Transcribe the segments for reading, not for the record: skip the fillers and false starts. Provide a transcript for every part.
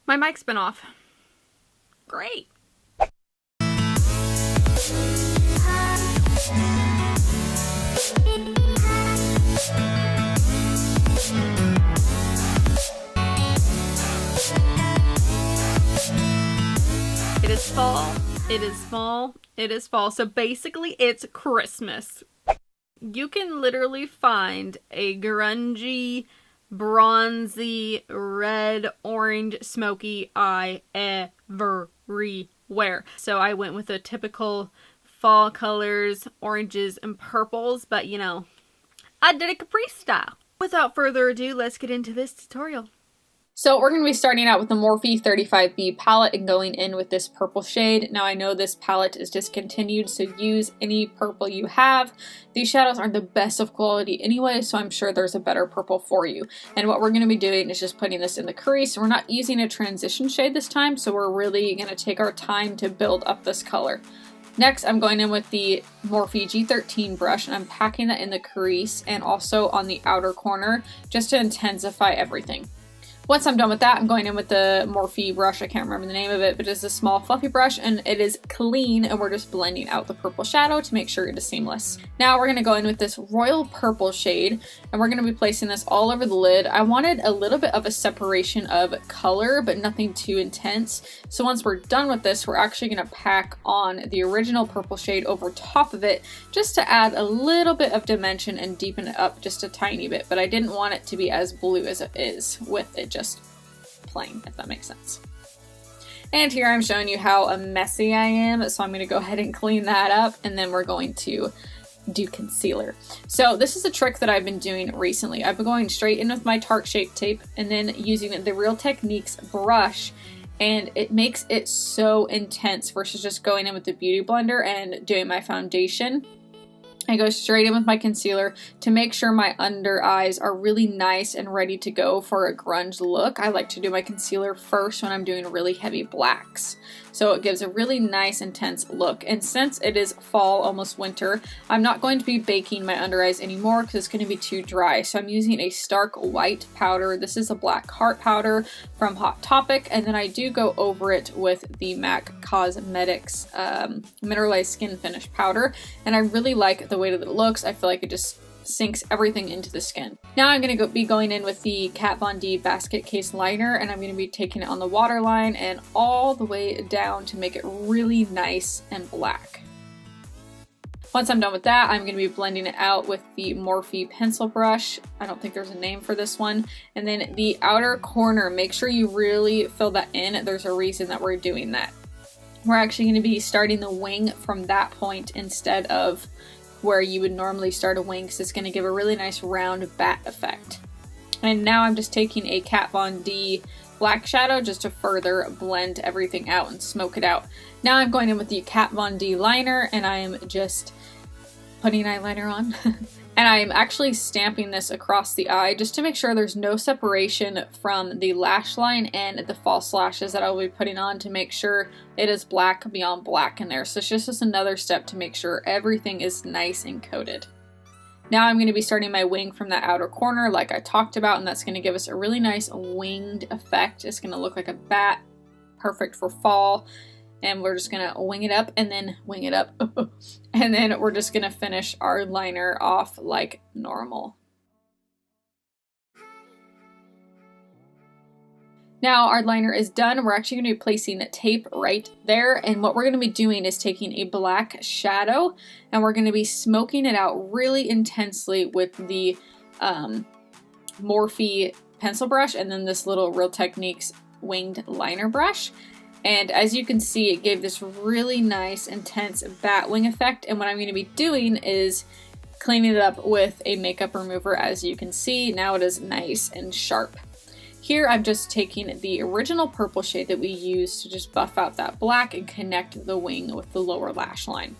My mic's been off. Great. It is fall. It is fall. It is fall. So basically it's Christmas. You can literally find a grungy, bronzy, red, orange, smoky eye everywhere. So I went with the typical fall colors, oranges and purples, but you know, I did it Caprice style. Without further ado, let's get into this tutorial. So we're going to be starting out with the Morphe 35B palette and going in with this purple shade. Now I know this palette is discontinued, so use any purple you have. These shadows aren't the best of quality anyway, so I'm sure there's a better purple for you. And what we're going to be doing is just putting this in the crease. We're not using a transition shade this time, so we're really going to take our time to build up this color. Next, I'm going in with the Morphe G13 brush, and I'm packing that in the crease and also on the outer corner just to intensify everything. Once I'm done with that, I'm going in with the Morphe brush. I can't remember the name of it, but it's a small fluffy brush and it is clean, and we're just blending out the purple shadow to make sure it is seamless. Now we're going to go in with this royal purple shade, and we're going to be placing this all over the lid. I wanted a little bit of a separation of color, but nothing too intense. So once we're done with this, we're actually going to pack on the original purple shade over top of it just to add a little bit of dimension and deepen it up just a tiny bit, but I didn't want it to be as blue as it is with it just plain, if that makes sense. And here I'm showing you how messy I am, so I'm going to go ahead and clean that up, and then we're going to do concealer. So this is a trick that I've been doing recently. I've been going straight in with my Tarte Shape Tape and then using the Real Techniques brush, and it makes it so intense versus just going in with the Beauty Blender and doing my foundation. I go straight in with my concealer to make sure my under eyes are really nice and ready to go for a grunge look. I like to do my concealer first when I'm doing really heavy blacks. So it gives a really nice intense look. And since it is fall, almost winter, I'm not going to be baking my under eyes anymore because it's going to be too dry. So I'm using a stark white powder. This is a black heart powder from Hot Topic. And then I do go over it with the MAC Cosmetics Mineralized Skin Finish powder. And I really like the way that it looks. I feel like it just sinks everything into the skin. Now I'm going to be going in with the Kat Von D Basket Case Liner, and I'm going to be taking it on the waterline and all the way down to make it really nice and black. Once I'm done with that, I'm going to be blending it out with the Morphe pencil brush. I don't think there's a name for this one. And then the outer corner, make sure you really fill that in. There's a reason that we're doing that. We're actually going to be starting the wing from that point instead of where you would normally start a wing, because it's going to give a really nice round bat effect. And now I'm just taking a Kat Von D black shadow just to further blend everything out and smoke it out. Now I'm going in with the Kat Von D liner, and I am just putting eyeliner on. And I'm actually stamping this across the eye just to make sure there's no separation from the lash line and the false lashes that I'll be putting on, to make sure it is black beyond black in there. So it's just another step to make sure everything is nice and coated. Now I'm going to be starting my wing from that outer corner like I talked about, and that's going to give us a really nice winged effect. It's going to look like a bat, perfect for fall. And we're just going to wing it up and then wing it up. And then we're just going to finish our liner off like normal. Now our liner is done. We're actually going to be placing tape right there. And what we're going to be doing is taking a black shadow, and we're going to be smoking it out really intensely with the Morphe pencil brush and then this little Real Techniques winged liner brush. And as you can see, it gave this really nice, intense bat wing effect. And what I'm going to be doing is cleaning it up with a makeup remover. As you can see, now it is nice and sharp. Here, I'm just taking the original purple shade that we used to just buff out that black and connect the wing with the lower lash line.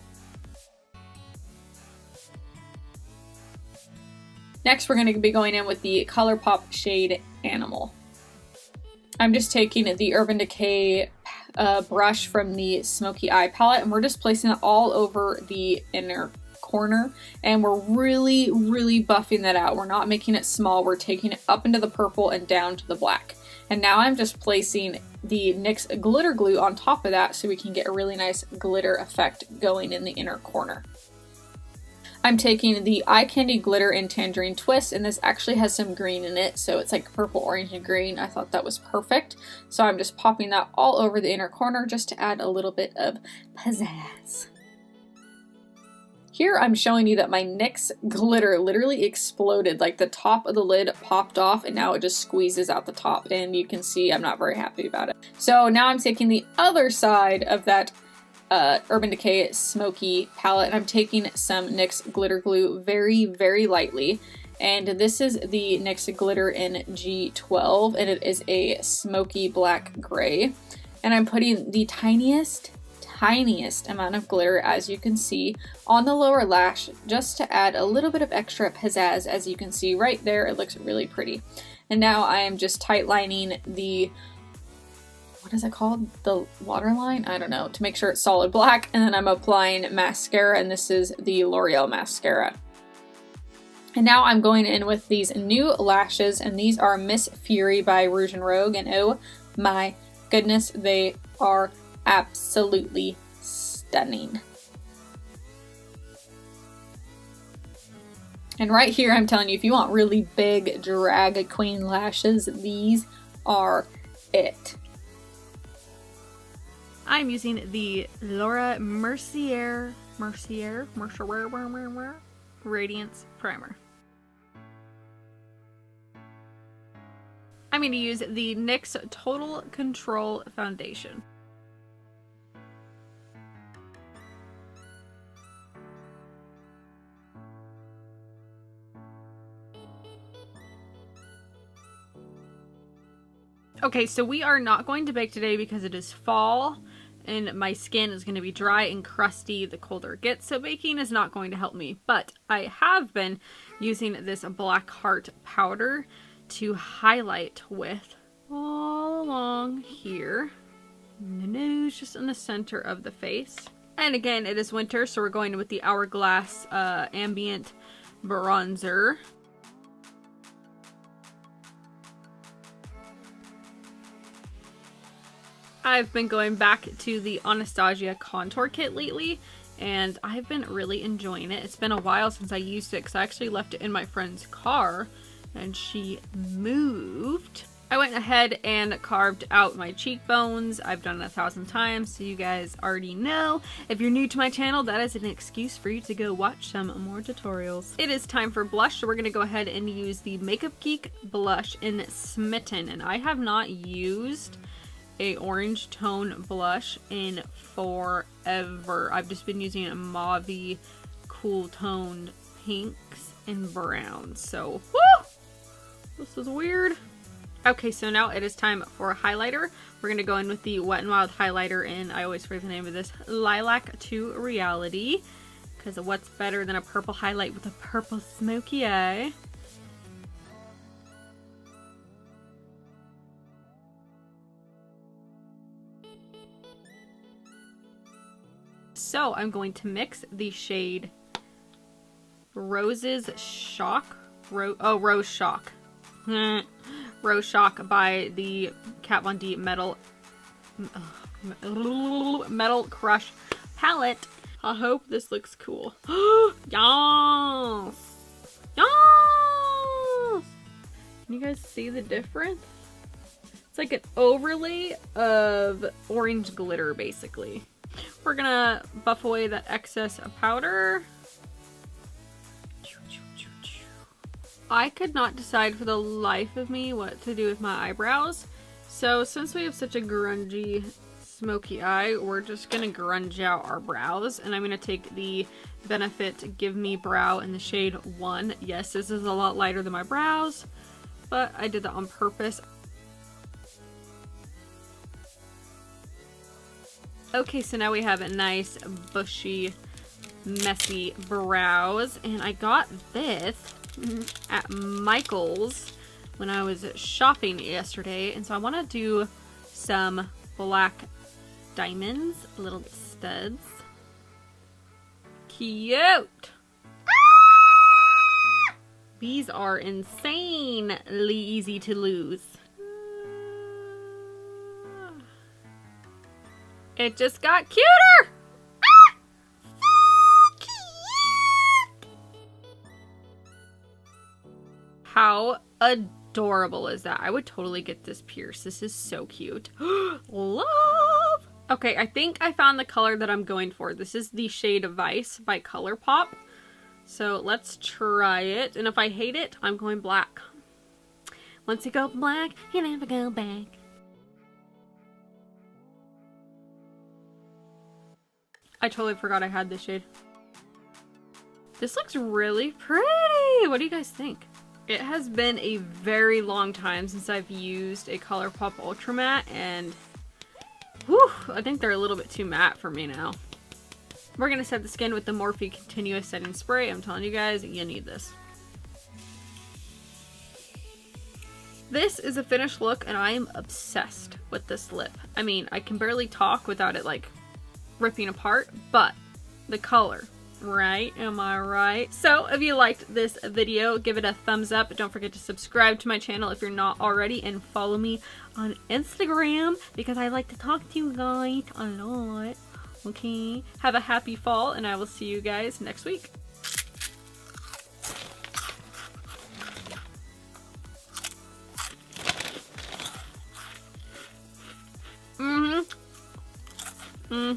Next, we're going to be going in with the ColourPop shade Animal. I'm just taking the Urban Decay brush from the Smoky Eye palette, and we're just placing it all over the inner corner, and we're really buffing that out. We're not making it small, we're taking it up into the purple and down to the black. And now I'm just placing the NYX glitter glue on top of that so we can get a really nice glitter effect going in the inner corner. I'm taking the Eye Candy Glitter in Tangerine Twist, and this actually has some green in it, so it's like purple, orange, and green. I thought that was perfect. So I'm just popping that all over the inner corner just to add a little bit of pizzazz. Here I'm showing you that my NYX glitter literally exploded, like the top of the lid popped off and now it just squeezes out the top, and you can see I'm not very happy about it. So now I'm taking the other side of that Urban Decay Smoky palette, and I'm taking some NYX glitter glue very, very lightly. And this is the NYX glitter in G12, and it is a smoky black gray. And I'm putting the tiniest amount of glitter, as you can see, on the lower lash, just to add a little bit of extra pizzazz. As you can see right there, it looks really pretty. And now I am just tight lining the, what is it called? The waterline? I don't know, to make sure it's solid black. And then I'm applying mascara, and this is the L'Oreal mascara. And now I'm going in with these new lashes, and these are Miss Fury by Rouge and Rogue, and oh my goodness, they are absolutely stunning. And right here, I'm telling you, if you want really big drag queen lashes, these are it. I'm using the Laura Mercier Radiance Primer. I'm going to use the NYX Total Control Foundation. Okay, so we are not going to bake today because it is fall and my skin is going to be dry and crusty the colder it gets, so baking is not going to help me. But I have been using this Black Heart powder to highlight with all along here, in the nose, just in the center of the face. And again, it is winter, so we're going with the Hourglass Ambient Bronzer. I've been going back to the Anastasia contour kit lately, and I've been really enjoying it. It's been a while since I used it because I actually left it in my friend's car and she moved. I went ahead and carved out my cheekbones. I've done it 1,000 times, so you guys already know. If you're new to my channel, that is an excuse for you to go watch some more tutorials. It is time for blush, so we're going to go ahead and use the Makeup Geek blush in Smitten, and I have not used a orange tone blush in forever. I've just been using a mauve-y, cool toned pinks and browns. So, woo! This is weird. Okay, so now it is time for a highlighter. We're going to go in with the Wet n Wild highlighter in, I always forget the name of this, Lilac to Reality. Because what's better than a purple highlight with a purple smoky eye? So I'm going to mix the shade Rose's Shock. Rose Shock. Rose Shock by the Kat Von D Metal Crush palette. I hope this looks cool. Yes! Yes! Can you guys see the difference? It's like an overlay of orange glitter, basically. We're gonna buff away that excess powder. I could not decide for the life of me what to do with my eyebrows. So since we have such a grungy, smoky eye, we're just gonna grunge out our brows. And I'm gonna take the Benefit Give Me Brow in the shade 1. Yes, this is a lot lighter than my brows, but I did that on purpose. Okay, so now we have a nice, bushy, messy brows. And I got this at Michael's when I was shopping yesterday. And so I want to do some black diamonds, little studs. Cute! These are insanely easy to lose. It just got cuter! Ah! So cute! How adorable is that? I would totally get this pierced. This is so cute. Love! Okay, I think I found the color that I'm going for. This is the shade Vice by ColourPop. So let's try it. And if I hate it, I'm going black. Once you go black, you never go back. I totally forgot I had this shade. This looks really pretty. What do you guys think? It has been a very long time since I've used a ColourPop Ultra Matte, and whew, I think they're a little bit too matte for me now. We're gonna set the skin with the Morphe Continuous Setting Spray. I'm telling you guys, you need this. This is a finished look, and I am obsessed with this lip. I mean, I can barely talk without it like ripping apart, but the color, right? Am I right? So if you liked this video, give it a thumbs up. Don't forget to subscribe to my channel if you're not already, and follow me on Instagram because I like to talk to you guys a lot. Okay, have a happy fall, and I will see you guys next week. Mm-hmm.